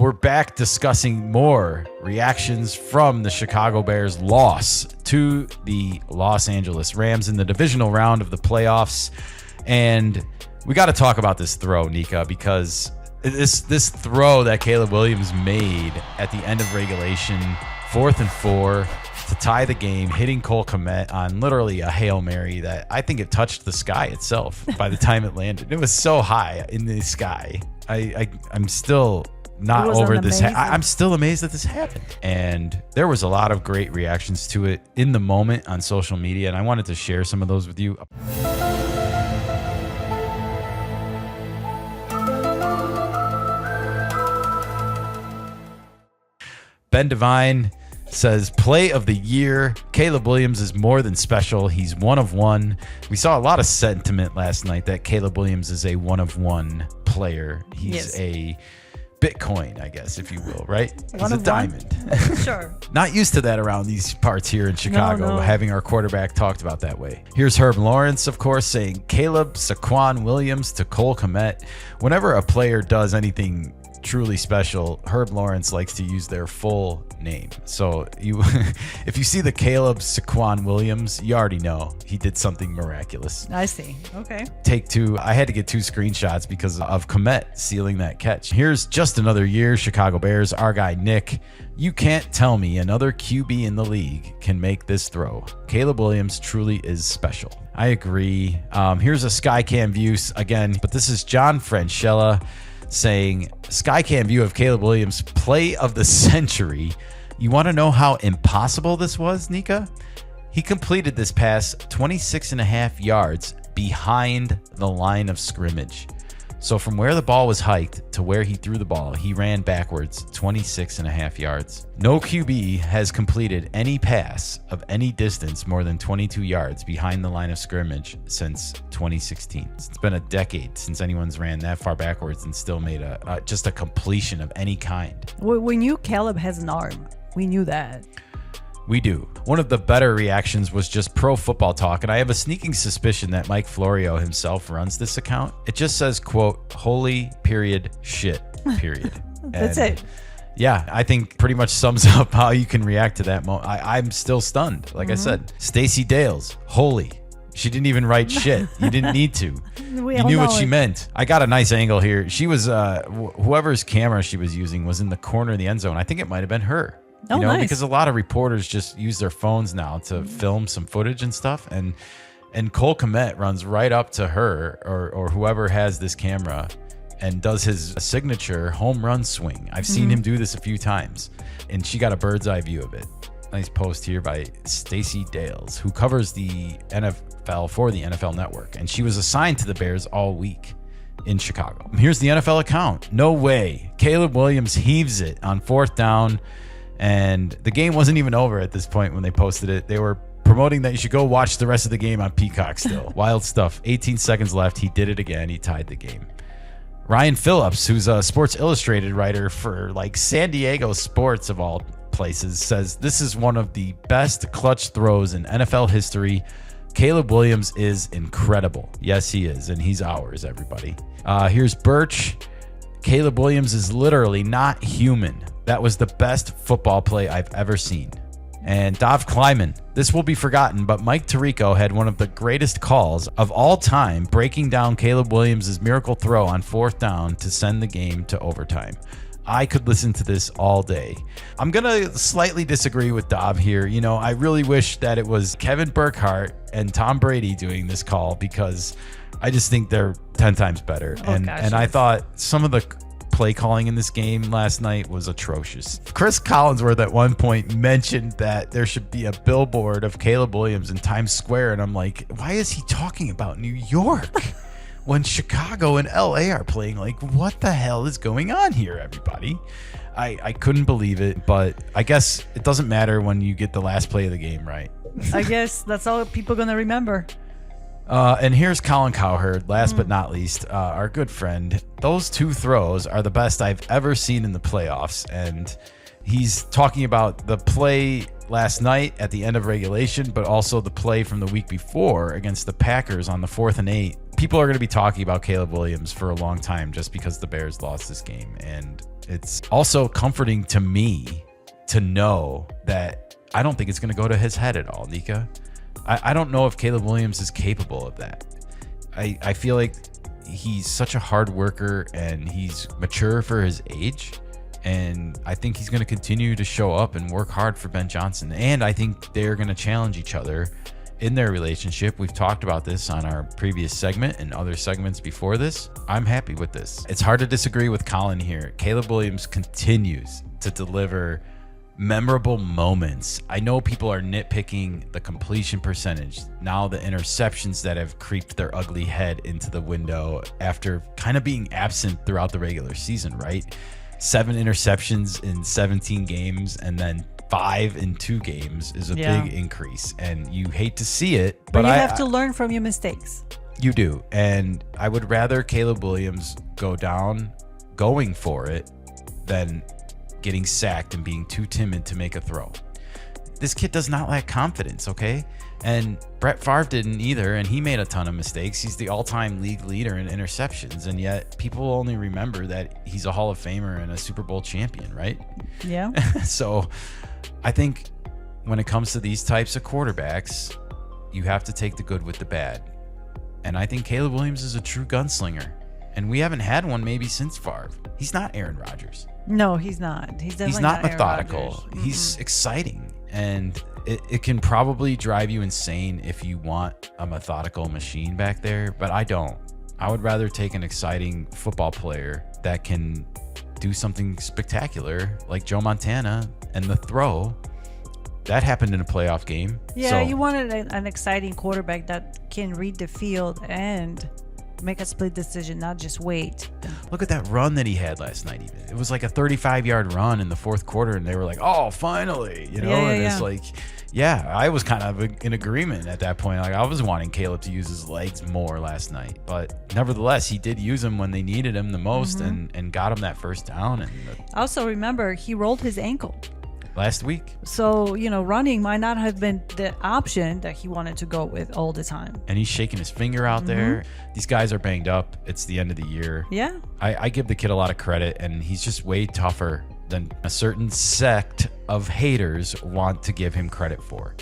we're back discussing more reactions from the Chicago Bears' loss to the Los Angeles Rams in the divisional round of the playoffs. And we got to talk about this throw, Nika, because this throw that Caleb Williams made at the end of regulation, 4th and 4, to tie the game, hitting Cole Kmet on literally a Hail Mary that I think it touched the sky itself by the time it landed. It was so high in the sky. I'm still not over this. I'm still amazed that this happened. And there was a lot of great reactions to it in the moment on social media, and I wanted to share some of those with you. Ben Devine says, play of the year. Caleb Williams is more than special. He's one of one. We saw a lot of sentiment last night that Caleb Williams is a one of one player. He's a Bitcoin, I guess, if you will, right? He's a diamond. Sure. Not used to that around these parts here in Chicago, having our quarterback talked about that way. Here's Herb Lawrence, of course, saying Caleb Saquon Williams to Cole Kmet. Whenever a player does anything truly special, Herb Lawrence likes to use their full name. So if you see the Caleb Saquon Williams, you already know he did something miraculous. I see. Okay. Take two. I had to get 2 screenshots because of Kmet sealing that catch. Here's just another year, Chicago Bears. Our guy Nick, you can't tell me another QB in the league can make this throw. Caleb Williams truly is special. I agree. Here's a Skycam view again, but this is John Franchella saying, Skycam view of Caleb Williams' play of the century. You want to know how impossible this was, Nika? He completed this pass 26.5 yards behind the line of scrimmage. So from where the ball was hiked to where he threw the ball, he ran backwards 26.5 yards. No QB has completed any pass of any distance more than 22 yards behind the line of scrimmage since 2016. It's been a decade since anyone's ran that far backwards and still made just a completion of any kind. We knew Caleb has an arm. We knew that. We do. One of the better reactions was just Pro Football Talk, and I have a sneaking suspicion that Mike Florio himself runs this account. It just says, quote, holy period shit, period. That's it. Yeah, I think pretty much sums up how you can react to that moment. I'm still stunned. Like I said, Stacey Dales, holy. She didn't even write shit. You didn't need to. You knew what she meant. I got a nice angle here. She was, whoever's camera she was using was in the corner of the end zone. I think it might have been her. Nice. Because a lot of reporters just use their phones now to film some footage and stuff. And Cole Kmet runs right up to her or whoever has this camera and does his signature home run swing. I've seen him do this a few times, and she got a bird's eye view of it. Nice post here by Stacey Dales, who covers the NFL for the NFL Network. And she was assigned to the Bears all week in Chicago. Here's the NFL account. No way. Caleb Williams heaves it on 4th down. And the game wasn't even over at this point when they posted it. They were promoting that you should go watch the rest of the game on Peacock still. Wild stuff. 18 seconds left. He did it again. He tied the game. Ryan Phillips, who's a Sports Illustrated writer for like San Diego Sports of all places, says this is one of the best clutch throws in NFL history. Caleb Williams is incredible. Yes, he is. And he's ours, everybody. Here's Birch. Caleb Williams is literally not human. That was the best football play I've ever seen. And Dov Kleiman, this will be forgotten, but Mike Tirico had one of the greatest calls of all time, breaking down Caleb Williams' miracle throw on 4th down to send the game to overtime. I could listen to this all day. I'm going to slightly disagree with Dov here. I really wish that it was Kevin Burkhardt and Tom Brady doing this call, because I just think they're 10 times better. And I thought some of the play calling in this game last night was atrocious. Chris Collinsworth at one point mentioned that there should be a billboard of Caleb Williams in Times Square, and I'm like, why is he talking about New York when Chicago and LA are playing? Like, what the hell is going on here, everybody? I couldn't believe it, but I guess it doesn't matter when you get the last play of the game right. I guess that's all people are going to remember. And here's Colin Cowherd, last but not least, our good friend. Those 2 throws are the best I've ever seen in the playoffs. And he's talking about the play last night at the end of regulation, but also the play from the week before against the Packers on the 4th and 8. People are going to be talking about Caleb Williams for a long time just because the Bears lost this game. And It's also comforting to me to know that I don't think it's going to go to his head at all, Nika. I don't know if Caleb Williams is capable of that. I feel like he's such a hard worker and he's mature for his age. And I think he's going to continue to show up and work hard for Ben Johnson. And I think they're going to challenge each other in their relationship. We've talked about this on our previous segment and other segments before this. I'm happy with this. It's hard to disagree with Colin here. Caleb Williams continues to deliver memorable moments. I know people are nitpicking the completion percentage, now the interceptions that have creeped their ugly head into the window after kind of being absent throughout the regular season, right? 7 interceptions in 17 games and then 5 in 2 games is a big increase, and you hate to see it, but you have to learn from your mistakes. You do. And I would rather Caleb Williams go down going for it than getting sacked and being too timid to make a throw. This kid does not lack confidence, okay? And Brett Favre didn't either, and he made a ton of mistakes. He's the all-time league leader in interceptions, and yet people only remember that he's a Hall of Famer and a Super Bowl champion, right? Yeah. So I think when it comes to these types of quarterbacks, you have to take the good with the bad. And I think Caleb Williams is a true gunslinger, and we haven't had one maybe since Favre. He's not Aaron Rodgers. No, he's not. He's not methodical. He's exciting, and it can probably drive you insane if you want a methodical machine back there, but I don't. I would rather take an exciting football player that can do something spectacular like Joe Montana, and the throw that happened in a playoff game. Yeah, so, you wanted an exciting quarterback that can read the field and make a split decision, not just wait. Look at that run that he had last night. Even it was like a 35-yard run in the fourth quarter, and they were like, "Oh, finally!" You know, it's like, yeah, I was kind of in agreement at that point. Like I was wanting Caleb to use his legs more last night, but nevertheless, he did use them when they needed him the most, and got him that first down. And also remember, he rolled his ankle last week. So, running might not have been the option that he wanted to go with all the time. And he's shaking his finger out there. These guys are banged up. It's the end of the year. Yeah. I give the kid a lot of credit, and he's just way tougher than a certain sect of haters want to give him credit for.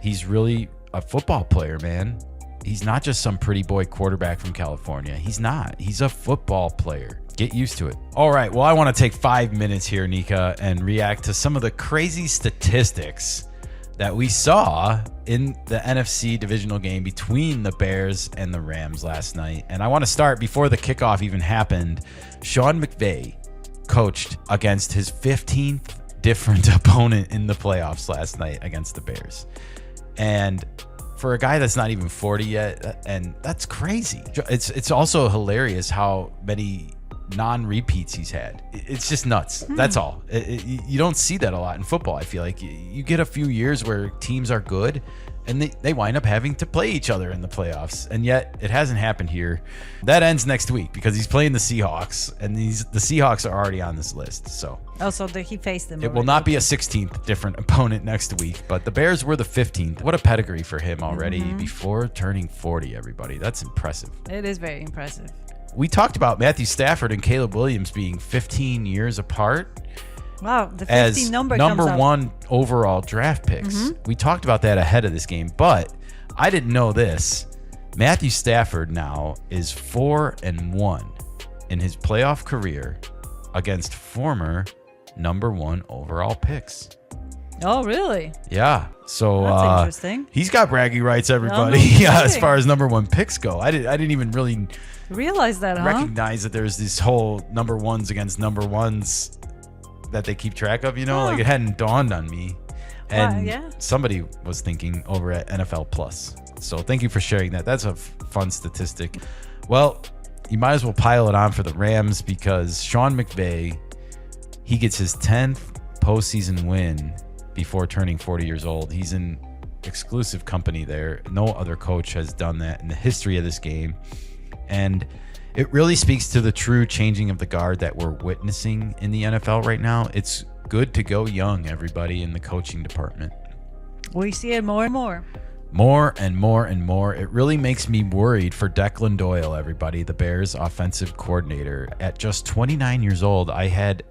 He's really a football player, man. He's not just some pretty boy quarterback from California. He's not. He's a football player. Get used to it. All right. Well, I want to take 5 minutes here, Nika, and react to some of the crazy statistics that we saw in the NFC divisional game between the Bears and the Rams last night. And I want to start before the kickoff even happened. Sean McVay coached against his 15th different opponent in the playoffs last night against the Bears. And for a guy that's not even 40 yet, and that's crazy. It's also hilarious how many non-repeats he's had. It's just nuts. That's all. You don't see that a lot in football. I feel like you get a few years where teams are good and they wind up having to play each other in the playoffs, and yet it hasn't happened here. That ends next week because he's playing the Seahawks, and the Seahawks are already on this list. So he faced them. It will not be a 16th different opponent next week, but the Bears were the 15th. What a pedigree for him already before turning 40, everybody. That's impressive. It is very impressive. We talked about Matthew Stafford and Caleb Williams being 15 years apart. Wow, the 15 as number one overall draft picks. We talked about that ahead of this game, but I didn't know this. Matthew Stafford now is 4-1 in his playoff career against former number 1 overall picks. Oh, really? Yeah. So that's interesting. He's got bragging rights, everybody. No yeah, as far as number 1 picks go. I didn't even really realize that, recognize that there's this whole number 1s against number 1s that they keep track of, like it hadn't dawned on me. And somebody was thinking over at NFL Plus. So thank you for sharing that. That's a fun statistic. Well, you might as well pile it on for the Rams because Sean McVay, he gets his 10th postseason win before turning 40 years old. He's in exclusive company there. No other coach has done that in the history of this game. And it really speaks to the true changing of the guard that we're witnessing in the NFL right now. It's good to go young, everybody, in the coaching department. We see it more and more. More and more and more. It really makes me worried for Declan Doyle, everybody, the Bears offensive coordinator. At just 29 years old, I had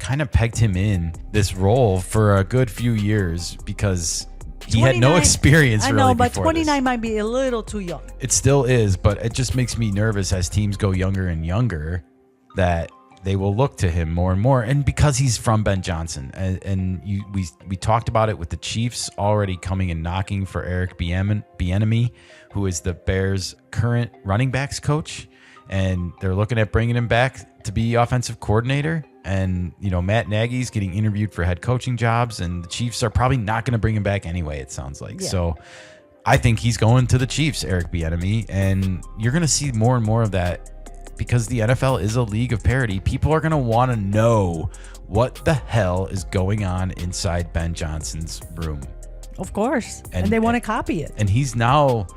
kind of pegged him in this role for a good few years because he had no experience. I really know, but before 29 this. might be a little too young. It still is, but it just makes me nervous as teams go younger and younger that they will look to him more and more. And because he's from Ben Johnson, we talked about it with the Chiefs already coming and knocking for Eric Bieniemy, who is the Bears' current running backs coach, and they're looking at bringing him back to be offensive coordinator. And, Matt Nagy's getting interviewed for head coaching jobs, and the Chiefs are probably not going to bring him back anyway, it sounds like. Yeah. So I think he's going to the Chiefs, Eric Bieniemy, and you're going to see more and more of that because the NFL is a league of parity. People are going to want to know what the hell is going on inside Ben Johnson's room. Of course. And they want to copy it. And he's now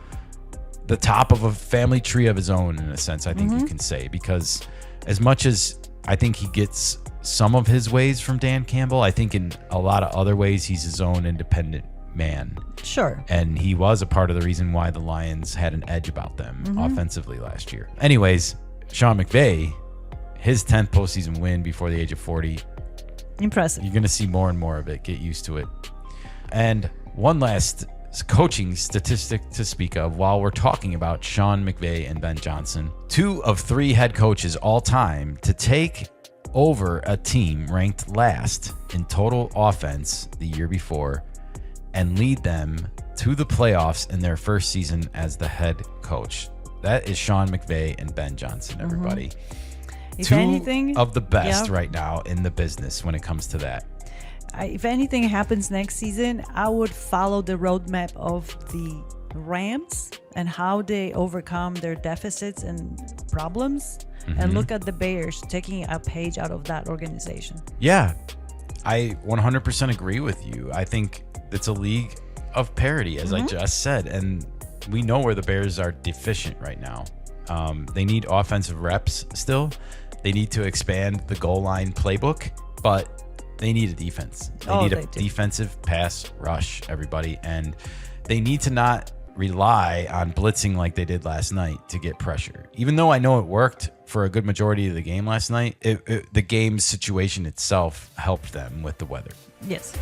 the top of a family tree of his own, in a sense, I think you can say, because as much as I think he gets some of his ways from Dan Campbell, I think in a lot of other ways he's his own independent man. Sure. And he was a part of the reason why the Lions had an edge about them offensively last year. Anyways, Sean McVay, his 10th postseason win before the age of 40. Impressive. You're going to see more and more of it. Get used to it. And one last coaching statistic to speak of while we're talking about Sean McVay and Ben Johnson. 2 of 3 head coaches all time to take over a team ranked last in total offense the year before and lead them to the playoffs in their first season as the head coach. That is Sean McVay and Ben Johnson, everybody. If 2 anything, of the best right now in the business when it comes to that. If anything happens next season, I would follow the roadmap of the Rams and how they overcome their deficits and problems and look at the Bears taking a page out of that organization. Yeah, I 100% agree with you. I think it's a league of parity, as I just said, and we know where the Bears are deficient right now. They need offensive reps still. They need to expand the goal line playbook, but they need a defense. They need a defensive pass rush, everybody. And they need to not rely on blitzing like they did last night to get pressure. Even though I know it worked for a good majority of the game last night, the game situation itself helped them with the weather. Yes.